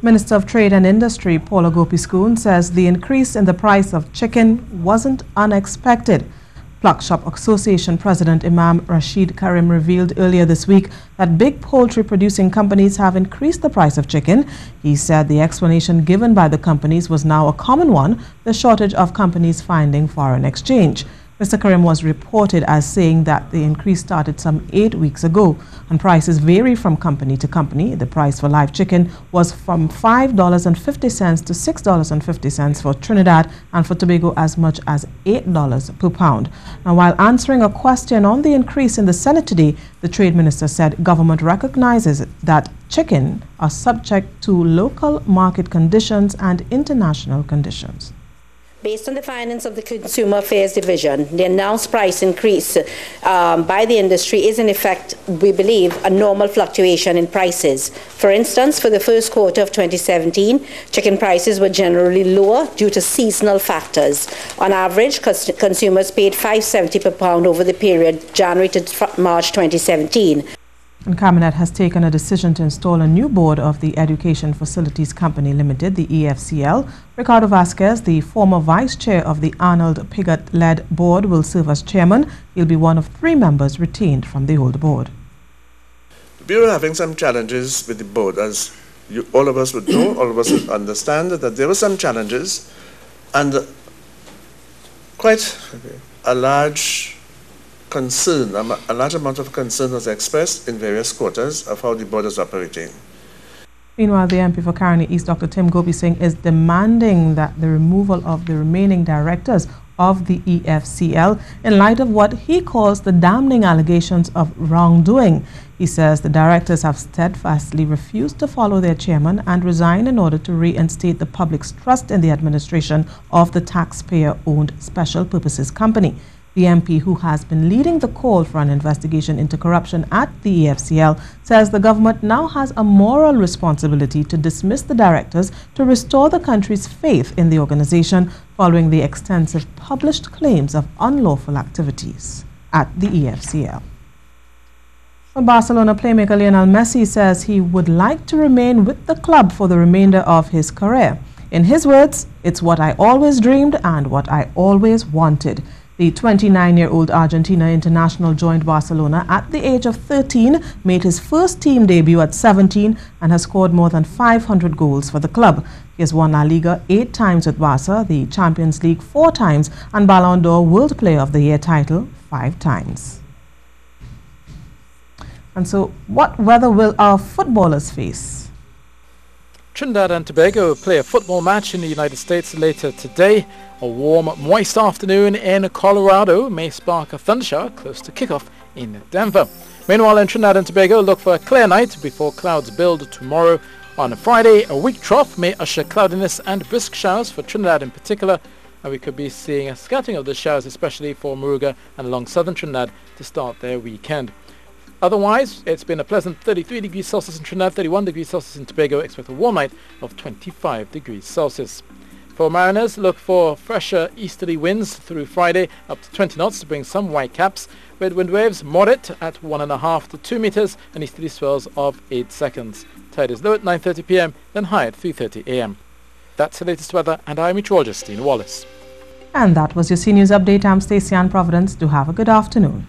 Minister of Trade and Industry Paula Gopeesingh says the increase in the price of chicken wasn't unexpected. Pluck Shop Association President Imam Rashid Karim revealed earlier this week that big poultry producing companies have increased the price of chicken. He said the explanation given by the companies was now a common one, the shortage of companies finding foreign exchange. Mr. Karim was reported as saying that the increase started some 8 weeks ago, and prices vary from company to company. The price for live chicken was from $5.50 to $6.50 for Trinidad, and for Tobago as much as $8 per pound. Now, while answering a question on the increase in the Senate today, the Trade Minister said government recognizes that chicken are subject to local market conditions and international conditions. Based on the findings of the Consumer Affairs Division, the announced price increase by the industry is in effect, we believe, a normal fluctuation in prices. For instance, for the first quarter of 2017, chicken prices were generally lower due to seasonal factors. On average, consumers paid $5.70 per pound over the period January to March 2017. And Cabinet has taken a decision to install a new board of the Education Facilities Company Limited, the EFCL. Ricardo Vasquez, the former vice chair of the Arnold Pigott-led board, will serve as chairman. He'll be one of 3 members retained from the old board. We were having some challenges with the board, as all of us would know, all of us would understand that there were some challenges, and quite a large concern, a large amount of concern was expressed in various quarters of how the board is operating. Meanwhile, the MP for Caroni East, Dr. Tim Gopeesingh, is demanding that the removal of the remaining directors of the EFCL in light of what he calls the damning allegations of wrongdoing. He says the directors have steadfastly refused to follow their chairman and resign in order to reinstate the public's trust in the administration of the taxpayer-owned Special Purposes Company. The MP, who has been leading the call for an investigation into corruption at the EFCL, says the government now has a moral responsibility to dismiss the directors to restore the country's faith in the organization following the extensive published claims of unlawful activities at the EFCL. Barcelona playmaker Lionel Messi says he would like to remain with the club for the remainder of his career. In his words, "It's what I always dreamed and what I always wanted." The 29-year-old Argentina international joined Barcelona at the age of 13, made his first team debut at 17, and has scored more than 500 goals for the club. He has won La Liga 8 times with Barca, the Champions League 4 times, and Ballon d'Or World Player of the Year title 5 times. And so, what weather will our footballers face? Trinidad and Tobago play a football match in the United States later today. A warm, moist afternoon in Colorado may spark a thundershower close to kickoff in Denver. Meanwhile, in Trinidad and Tobago, look for a clear night before clouds build tomorrow. On Friday, a weak trough may usher cloudiness and brisk showers for Trinidad in particular, and we could be seeing a scattering of the showers, especially for Moruga and along southern Trinidad to start their weekend. Otherwise, it's been a pleasant 33 degrees Celsius in Trinidad, 31 degrees Celsius in Tobago. Expect a warm night of 25 degrees Celsius. For mariners, look for fresher easterly winds through Friday, up to 20 knots to bring some white caps, with wind waves moderate at 1.5 to 2 meters and easterly swells of 8 seconds. Tide is low at 9:30 p.m., then high at 3:30 a.m. That's the latest weather, and I'm meteorologist Dean Wallace. And that was your CNews Update. I'm Stacey Ann Providence. Do have a good afternoon.